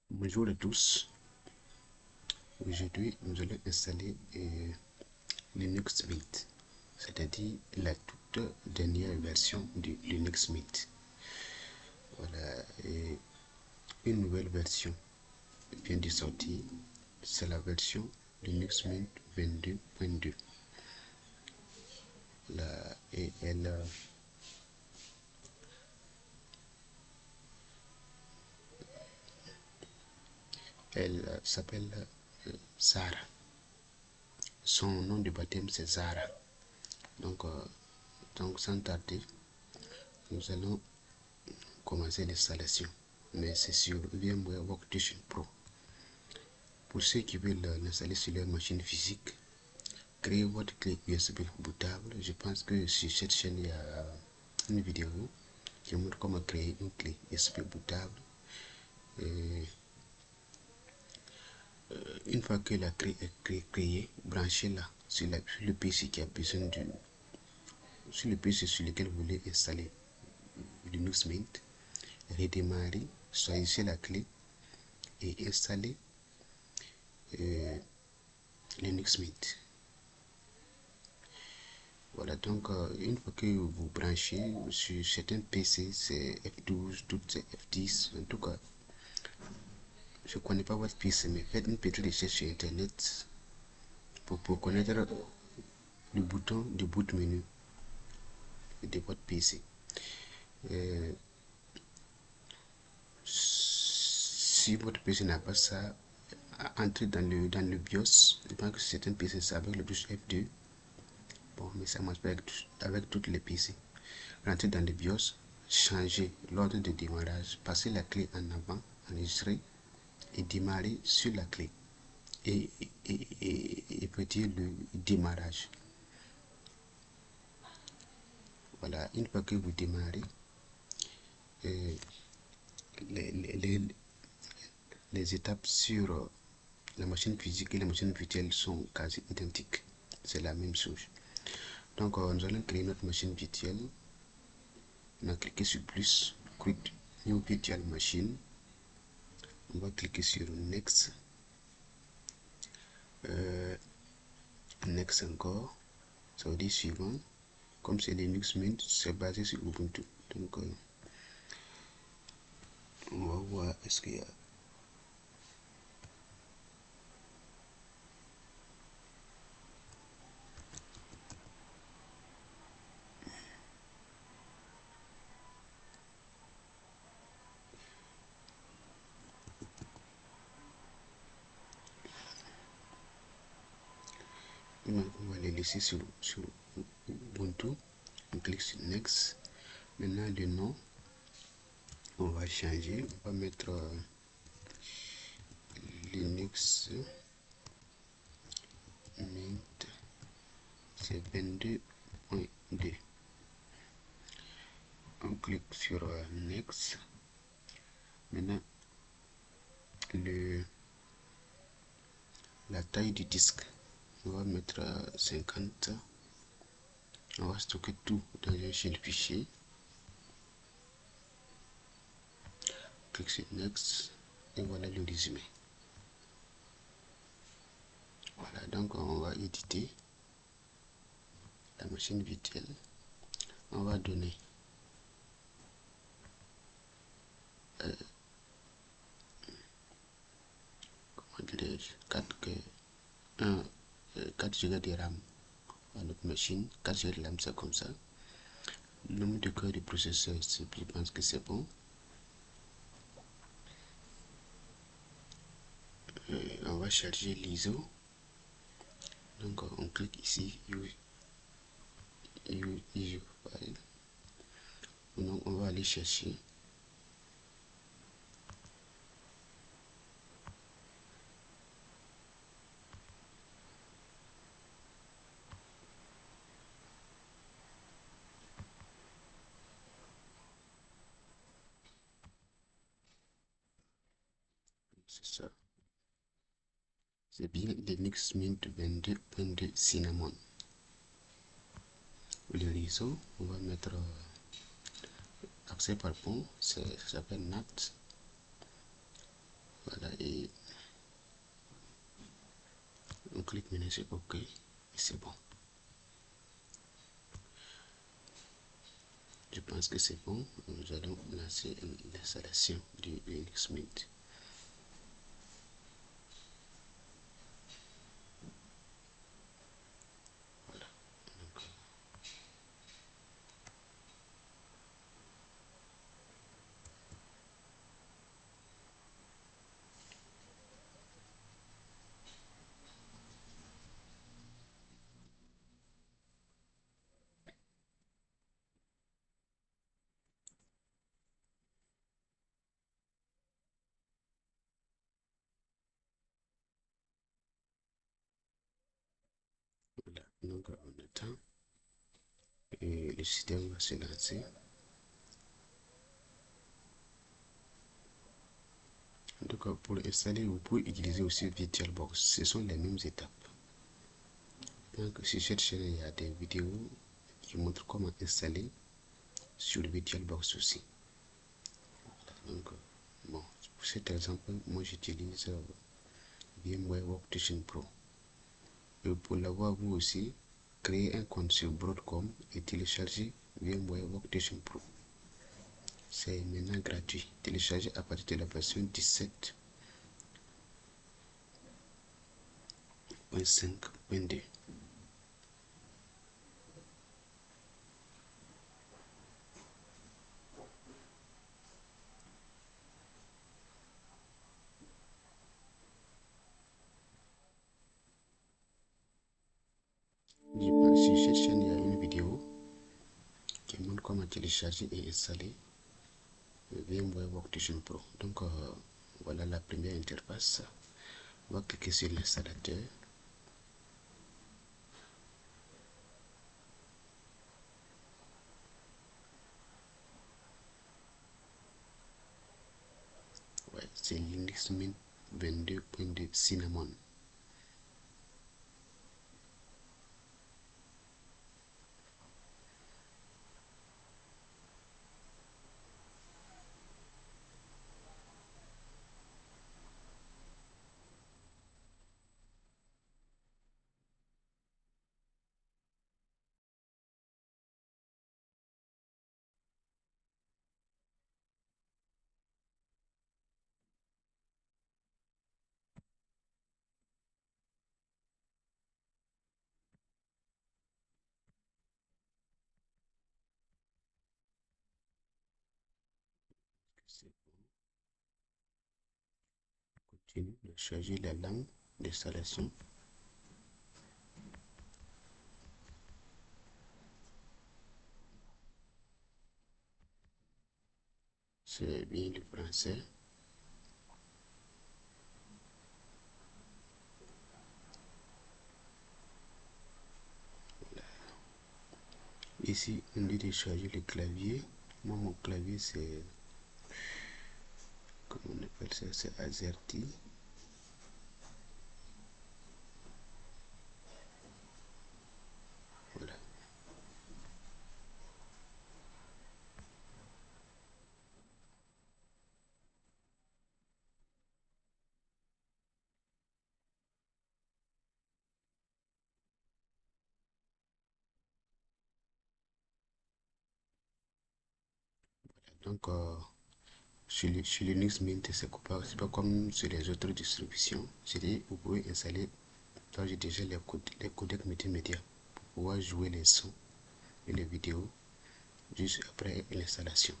Bonjour à tous. Aujourd'hui, nous allons installer Linux Mint, c'est-à-dire la toute dernière version du Linux Mint. Voilà, et une nouvelle version vient de sortir, c'est la version Linux Mint 22.2. Et elle s'appelle Zara. Son nom de baptême c'est Zara. Donc sans tarder, nous allons commencer l'installation. Mais c'est sur VMware Workstation Pro. Pour ceux qui veulent l'installer sur leur machine physique, créez votre clé USB bootable. Je pense que sur cette chaîne, il y a une vidéo qui montre comment créer une clé USB bootable. Et une fois que la clé est créée, branchez-la sur le PC qui a besoin sur le PC sur lequel vous voulez installer Linux Mint. Redémarrez, choisissez la clé et installez Linux Mint. Voilà, donc une fois que vous branchez sur certains PC, c'est F12, d'autres c'est F10. En tout cas, je ne connais pas votre PC, mais faites une petite recherche sur Internet pour connaître le bouton de boot menu de votre PC. Si votre PC n'a pas ça, entrez dans le BIOS. Je pense que c'est un PC ça avec le touche F2. Bon, mais ça marche pas avec toutes les PC. Rentrez dans le BIOS, changez l'ordre de démarrage, passez la clé en avant, enregistrez et démarrez sur la clé. Et petit le démarrage. Voilà, une fois que vous démarrez, les étapes sur la machine physique et la machine virtuelle sont quasi identiques. C'est la même chose. Donc, nous allons créer notre machine virtuelle. On va cliquer sur plus, Create New Virtual Machine. On va cliquer sur Next. Next encore. Ça veut dire suivant. Comme c'est Linux Mint, c'est basé sur Ubuntu. Donc, on va voir est-ce qu'il y a. On va les laisser sur Ubuntu. On clique sur Next. Maintenant, le nom, on va changer. On va mettre Linux Mint, c'est 22.2. On clique sur Next. Maintenant, la taille du disque, on va mettre 50. On va stocker tout dans un seul fichier. Clique sur Next et voilà le résumé. Voilà, donc on va éditer la machine virtuelle. On va donner comment dirais-je, 4 Go de RAM à notre machine. 4 Go de RAM, c'est comme ça. Le nombre de cœurs de processeur, je pense que c'est bon. On va charger l'ISO. Donc on clique ici, ISO file. Donc on va aller chercher c'est ça. C'est bien Linux Mint 22.2 Cinnamon. Le réseau, on va mettre accès par pont, ça s'appelle NAT. Voilà, et on clique maintenant sur OK, et c'est bon. Je pense que c'est bon. Nous allons lancer l'installation du Linux Mint. Voilà. Donc, voilà. Donc on attend et le système va se lancer. Donc pour installer, vous pouvez utiliser aussi VirtualBox. Ce sont les mêmes étapes. Donc sur cette chaîne, il y a des vidéos qui montrent comment installer sur le VirtualBox aussi. Donc bon, pour cet exemple, moi j'utilise VMware Workstation Pro. Et pour l'avoir vous aussi, créez un compte sur Broadcom et téléchargez VMware Workstation Pro. C'est maintenant gratuit. Téléchargez à partir de la version 17.5.2. Sur cette chaîne, il y a une vidéo qui montre comment télécharger et installer VMware Workstation Pro. Donc voilà la première interface. On va cliquer sur l'installateur. Ouais, c'est Linux Mint 22.2 Cinnamon. C'est bon. Continue de changer la langue d'installation. C'est bien le français. Ici, on dit de charger le clavier. Moi, mon clavier, c'est, comment on appelle ça, c'est AZERTY. Voilà. Donc, sur Linux Mint, c'est pas comme sur les autres distributions. C'est-à-dire, vous pouvez installer, là j'ai déjà les codecs multimédia pour pouvoir jouer les sons et les vidéos juste après l'installation.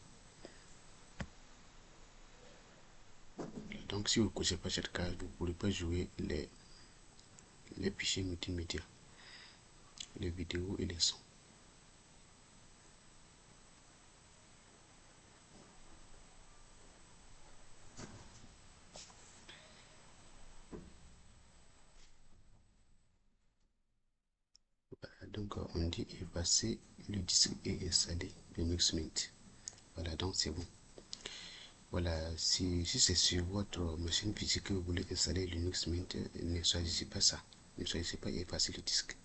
Donc, si vous ne connaissez pas cette case, vous ne pourrez pas jouer les fichiers multimédia, les vidéos et les sons. Voilà, donc, on dit effacer le disque et installer Linux Mint. Voilà, donc c'est bon. Voilà, si c'est sur votre machine physique que vous voulez installer Linux Mint, ne choisissez pas ça. Ne choisissez pas effacer le disque.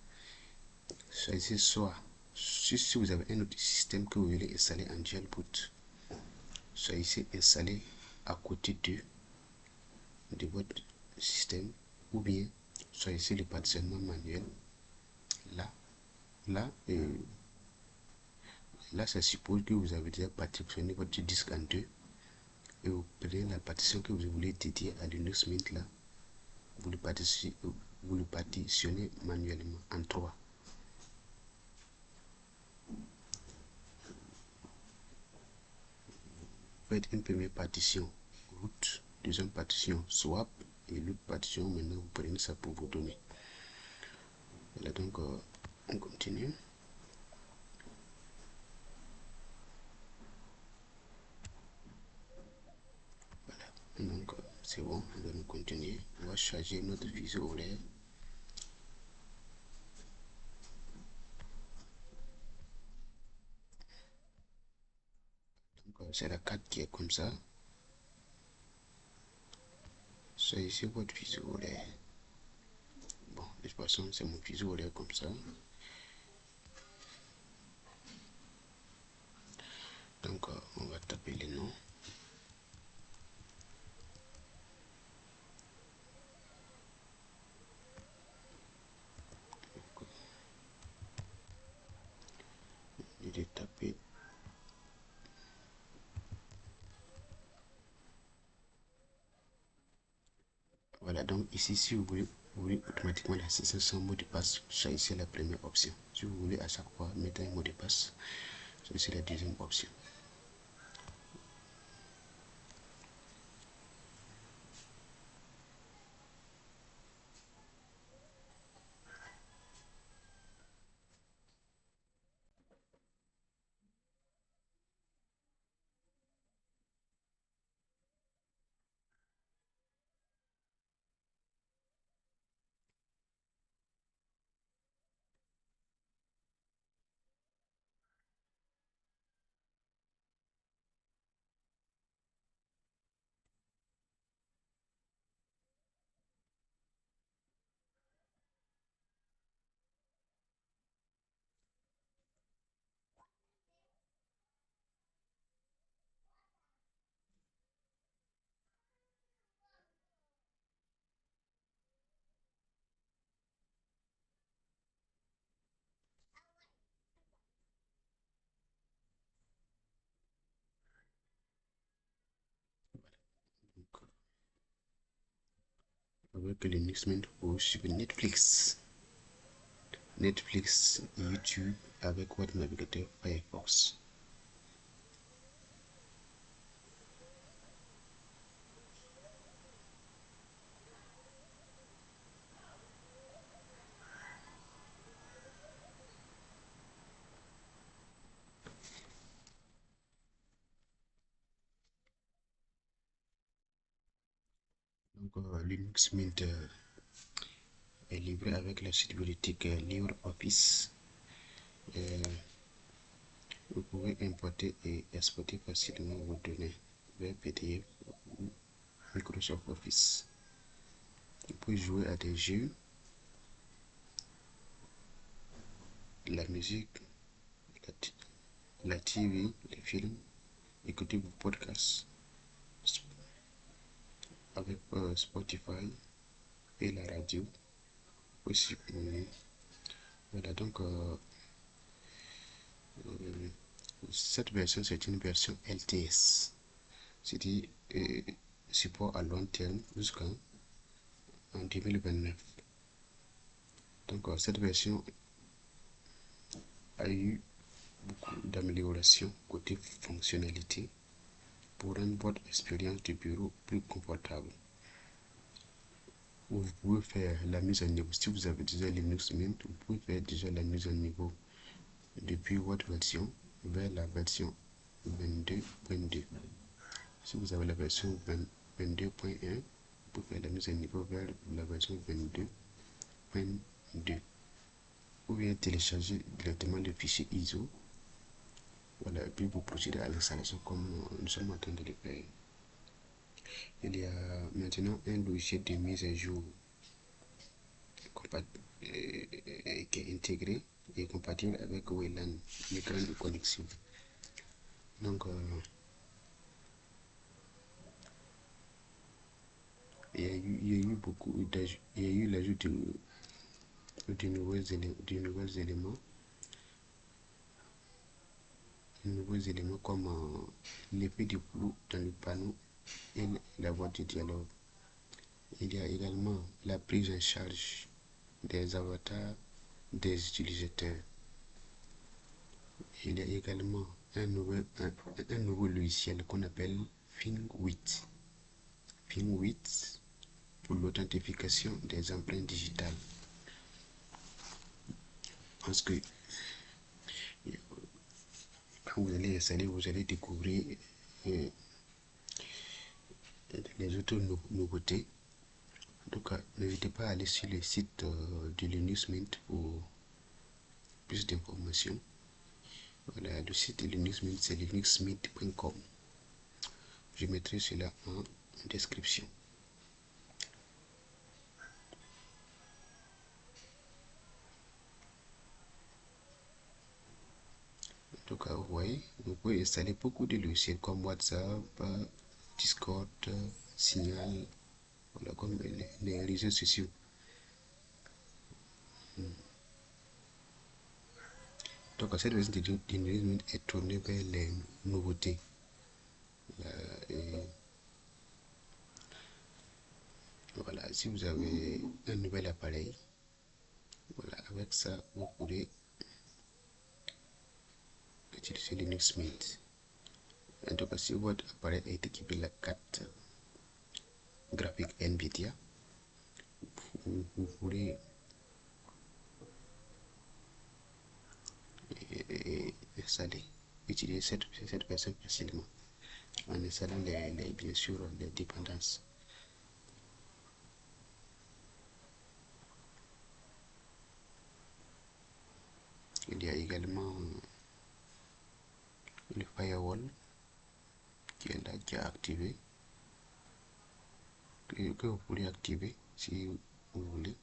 Choisissez soit, si vous avez un autre système que vous voulez installer en jailboot, choisissez installer à côté de de votre système, ou bien choisissez le partitionnement manuel. Là, là, là, ça suppose que vous avez déjà partitionné votre disque en deux et vous prenez la partition que vous voulez dédier à Linux Mint là, vous le partitionnez manuellement en trois. Faites une première partition root, deuxième partition swap et l'autre partition maintenant vous prenez ça pour vos données. Voilà, donc on continue. Voilà, donc c'est bon, on va nous continuer. On va charger notre fuseau horaire. Donc c'est la carte qui est comme ça. Choisissez votre fuseau horaire. Bon, de toute façon, c'est mon fuseau horaire comme ça. Donc on va taper les noms. Je vais taper. Voilà, donc ici, si vous voulez automatiquement l'assistance sans mot de passe, choisissez la première option. Si vous voulez à chaque fois mettre un mot de passe, choisissez la deuxième option. Donc, avec le Linux Mint, vous suivez Netflix, YouTube avec votre navigateur Firefox. Donc, Linux Mint est livré avec la suite bibliothèque LibreOffice. Vous pouvez importer et exporter facilement vos données vers PDF ou Microsoft Office. Vous pouvez jouer à des jeux, la musique, la TV, les films, écouter vos podcasts avec Spotify et la radio aussi. Voilà, donc cette version c'est une version LTS, c'est-à-dire support à long terme jusqu'en 2029. Donc cette version a eu beaucoup d'améliorations côté fonctionnalité pour rendre votre expérience de bureau plus confortable. Vous pouvez faire la mise à niveau. Si vous avez déjà Linux Mint, vous pouvez faire déjà la mise à niveau depuis votre version vers la version 22.2. Si vous avez la version 22.1, vous pouvez faire la mise à niveau vers la version 22.2. Ou bien télécharger directement le fichier ISO. Voilà, et puis vous procédez à l'installation comme nous sommes en train de le faire. Il y a maintenant un logiciel de mise à jour qui est intégré et compatible avec WLAN, l'écran de connexion. Donc, Il y a eu l'ajout de nouveaux éléments comme l'effet du flou dans le panneau et la voix du dialogue. Il y a également la prise en charge des avatars des utilisateurs. Il y a également un nouveau logiciel qu'on appelle FIN8. FIN8 pour l'authentification des empreintes digitales. Parce que quand vous allez installer, vous allez découvrir euh, les autres nouveautés. En tout cas, n'hésitez pas à aller sur le site de Linux Mint pour plus d'informations. Voilà, le site de Linux Mint, c'est linuxmint.com. Je mettrai cela en description. En tout cas, vous voyez, vous pouvez installer beaucoup de logiciels comme WhatsApp, Discord, Signal, voilà, comme les réseaux sociaux. Donc, cette version de est tournée vers les nouveautés. Et voilà, si vous avez un nouvel appareil, voilà, avec ça, vous pourrez utiliser Linux Mint. En tout cas, si votre appareil est équipé de la carte graphique NVIDIA, vous pourrez installer, utiliser cette version facilement en installant bien sûr les dépendances. Il y a également le firewall qui est là, qui est activé, que vous pouvez activer si vous voulez.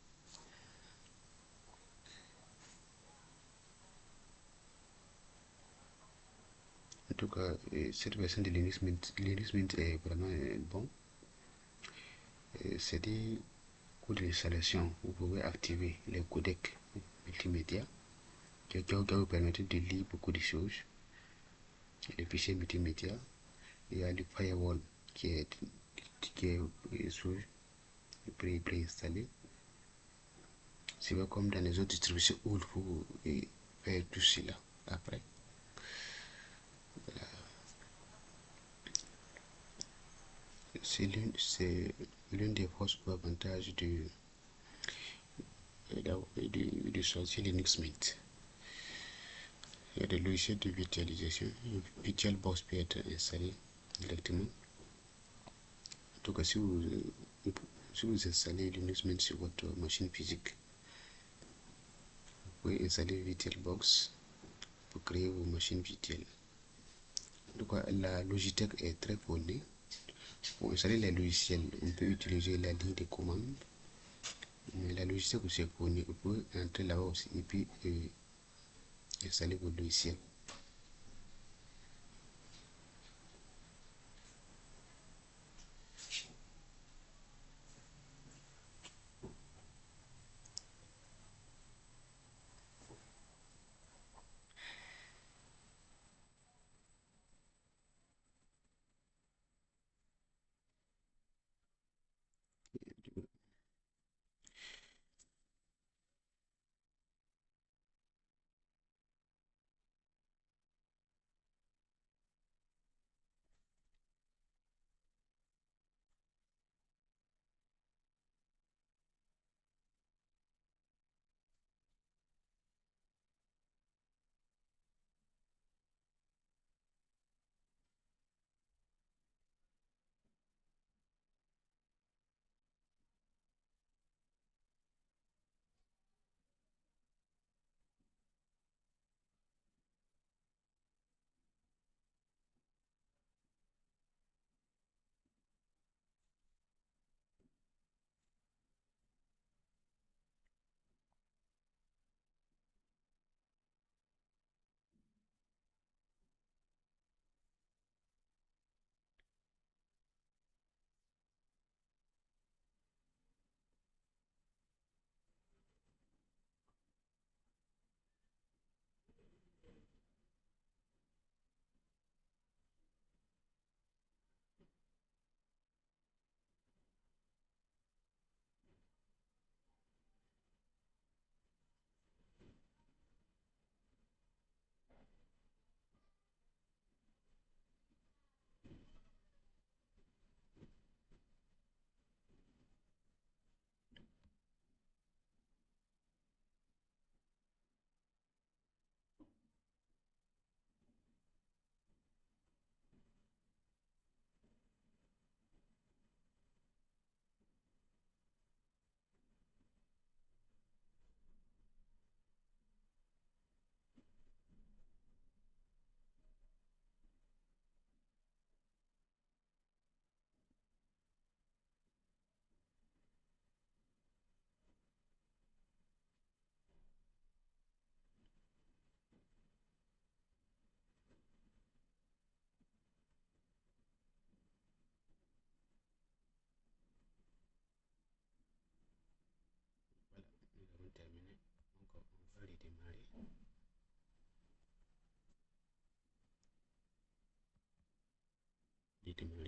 En tout cas, cette version de Linux Mint est vraiment bon. C'est-à-dire, pour l'installation, vous pouvez activer les codecs multimédia qui vous permettre de lire beaucoup de choses, les fichiers multimédia. Il y a le firewall qui est préinstallé. C'est pas comme dans les autres distributions où il faut faire tout cela après. C'est l'une des forces ou avantages de choisir Linux Mint. Il y a des logiciels de virtualisation. VirtualBox peut être installé directement. En tout cas, si vous installez Linux Mint sur votre machine physique, vous pouvez installer VirtualBox pour créer vos machines virtuelles. En tout cas, la Logitech est très fournie. Pour installer les logiciels, on peut utiliser la ligne de commande. Mais la Logitech aussi est fournie. Vous pouvez entrer là-bas aussi et puis installer vos logiciels.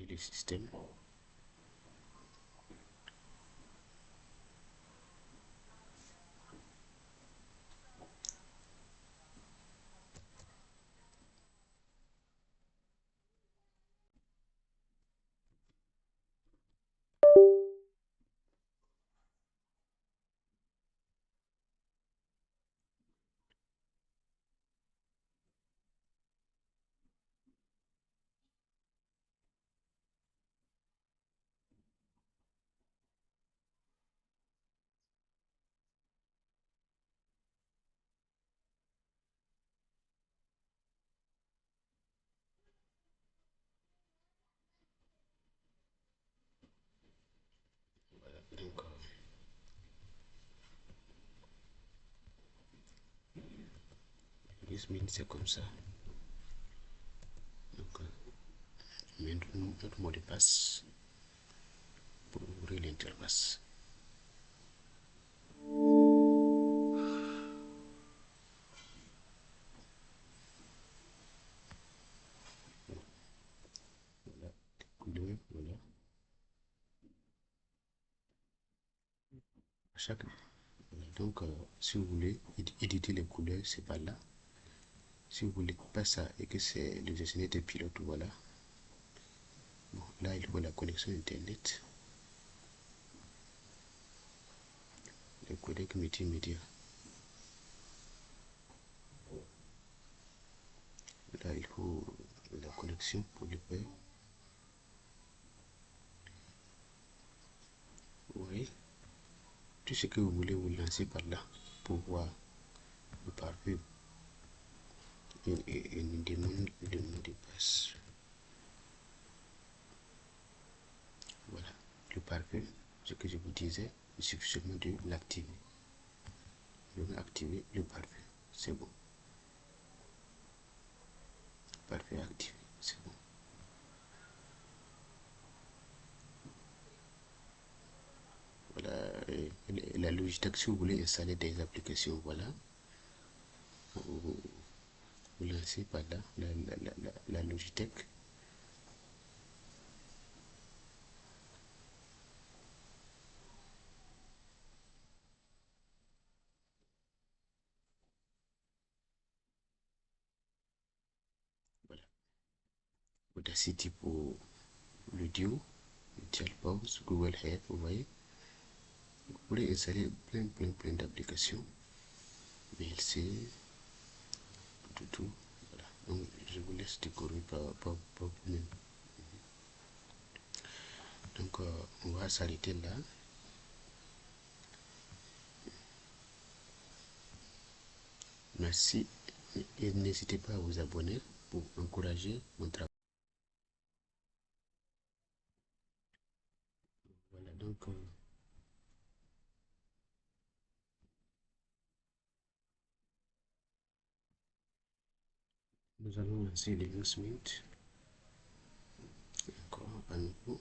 le système. Voilà, donc Yasmine, c'est comme ça. Donc, on met notre mot de passe pour ouvrir l'interface. Voilà, couleur, voilà. Chaque, donc, si vous voulez éditer les couleurs, c'est pas là. Si vous voulez pas ça et que c'est le gestionnaire des pilotes, voilà. Bon, là, il faut la connexion Internet. Le codec multimédia. Là, il faut la connexion pour le faire. Vous voyez, tout ce que vous voulez vous lancer par là pour voir le pare-feu. Et nous demande le mot de passe. Voilà, le pare-feu, ce que je vous disais, il suffit seulement de l'activer. Je vais activer le pare-feu, c'est bon. Pare-feu activé, c'est bon. Voilà, la Logitech, si vous voulez installer des applications, voilà. Vous, vous lancez par là, la Logitech. Voilà, Audacity pour l'audio, Pause, Google Head, vous voyez. Vous pouvez installer plein d'applications. VLC, tout. Voilà. Donc, je vous laisse découvrir par vous-même. Donc, on va s'arrêter là. Merci et n'hésitez pas à vous abonner pour encourager mon travail. Voilà, donc nous allons lancer les Mint. Encore à nouveau.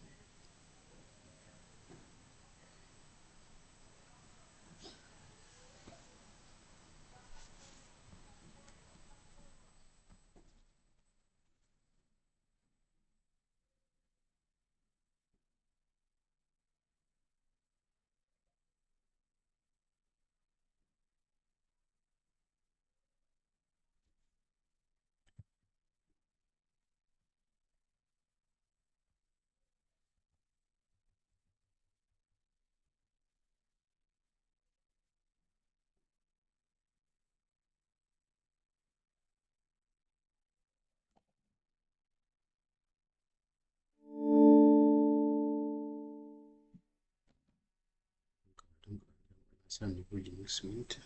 Donc, c'est un niveau Linux Mint.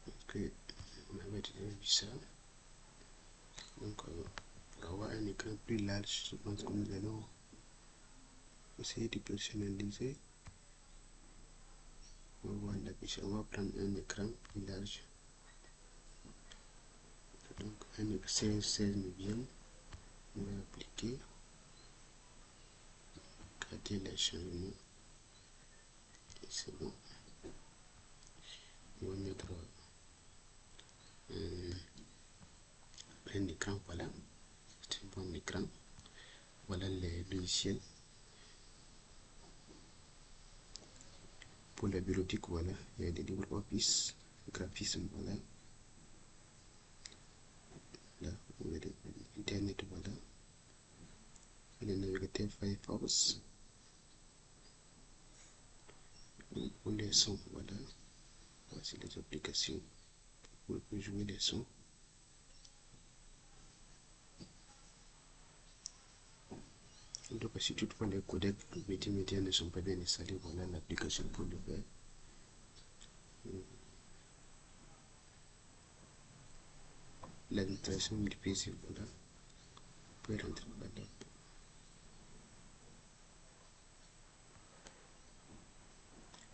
Parce que on avait déjà vu ça. Donc, pour avoir un écran plus large, je pense que nous allons essayer de personnaliser. On va prendre un écran plus large. Donc, un 16 neuvième. On va appliquer. Garder les changements. Et c'est bon. On va mettre un écran, voilà. C'est un bon écran. Voilà les logiciels. Pour la bureautique, voilà, il y a des LibreOffice, graphisme, voilà. Là, vous avez Internet, voilà. Le navigateur Firefox. Pour les sons, voilà. Voici les applications pour jouer les sons. Donc, si toutefois les codecs multimédia ne sont pas bien installés, voilà l'application pour le faire. L'administration du PC, voilà. Vous pouvez rentrer là-dedans.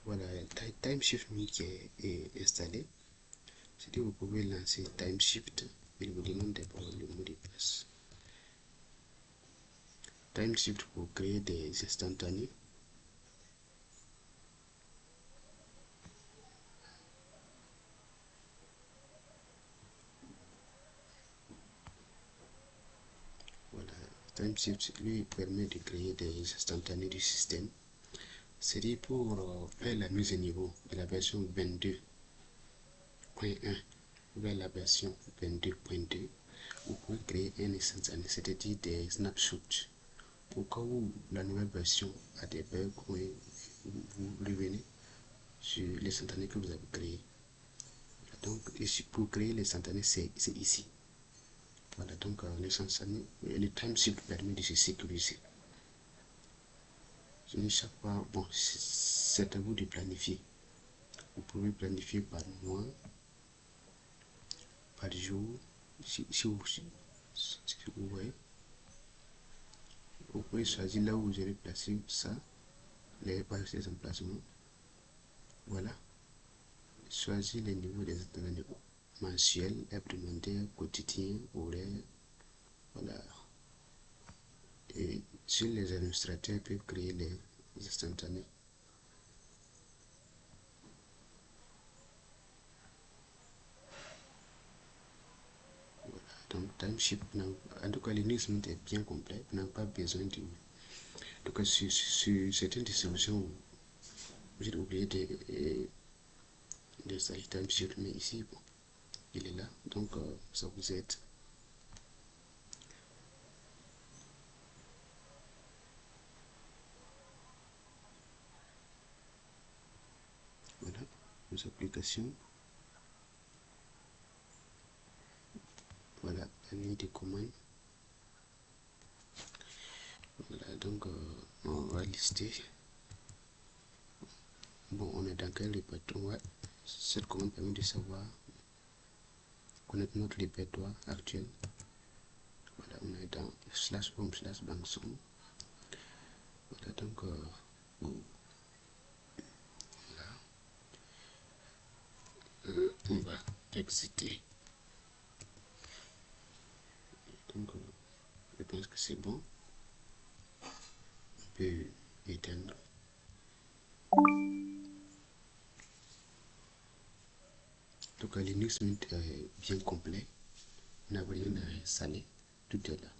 Voilà, TimeShift qui est installé. C'est-à-dire vous pouvez lancer TimeShift. Il vous demande d'abord le mot de passe. TimeShift pour créer des instantanés. Voilà, TimeShift lui permet de créer des instantanés du système. C'est-à-dire pour faire la mise à niveau de la version 22.1 vers la version 22.2, vous pouvez créer un instantané, c'est-à-dire des snapshots. Au cas où la nouvelle version a des bugs, vous revenez sur l'instantané que vous avez créé. Donc, ici, pour créer l'instantané, c'est ici. Voilà, donc l'instantané, le timeshift permet de se sécuriser. Chaque fois, bon, c'est à vous de planifier. Vous pouvez planifier par mois, par jour, si vous voyez. Vous pouvez choisir là où vous allez placer ça, les emplacements. Voilà. Choisir les niveaux des entraînements mensuels, hebdomadaires, quotidiens, horaires. Voilà. Et sur les administrateurs peuvent créer les instantanés. Voilà. Donc, TimeShift, en tout cas, l'Unix est bien complet. Vous n'avez pas besoin de. En tout cas, sur certaines distributions, vous êtes obligé d'installer TimeShift, mais ici, bon, il est là. Donc, ça vous aide. Voilà, nos applications. Voilà, la ligne de commande. Voilà, donc on va lister. Bon, on est dans quel répertoire? Cette commande permet de savoir, connaître notre répertoire actuel. Voilà, on est dans /home/bankson. Voilà, donc on va exiter. Donc, je pense que c'est bon. On peut éteindre. Donc, Linux Mint est bien complet. On n'a rien à installer. Tout est là.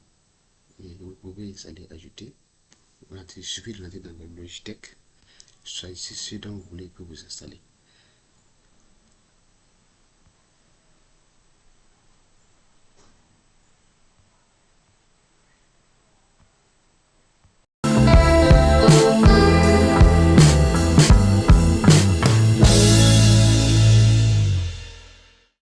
Et vous pouvez installer, ajouter. Voilà, il suffit de rentrer dans le Logitech. Choisissez ce dont vous voulez que vous installez.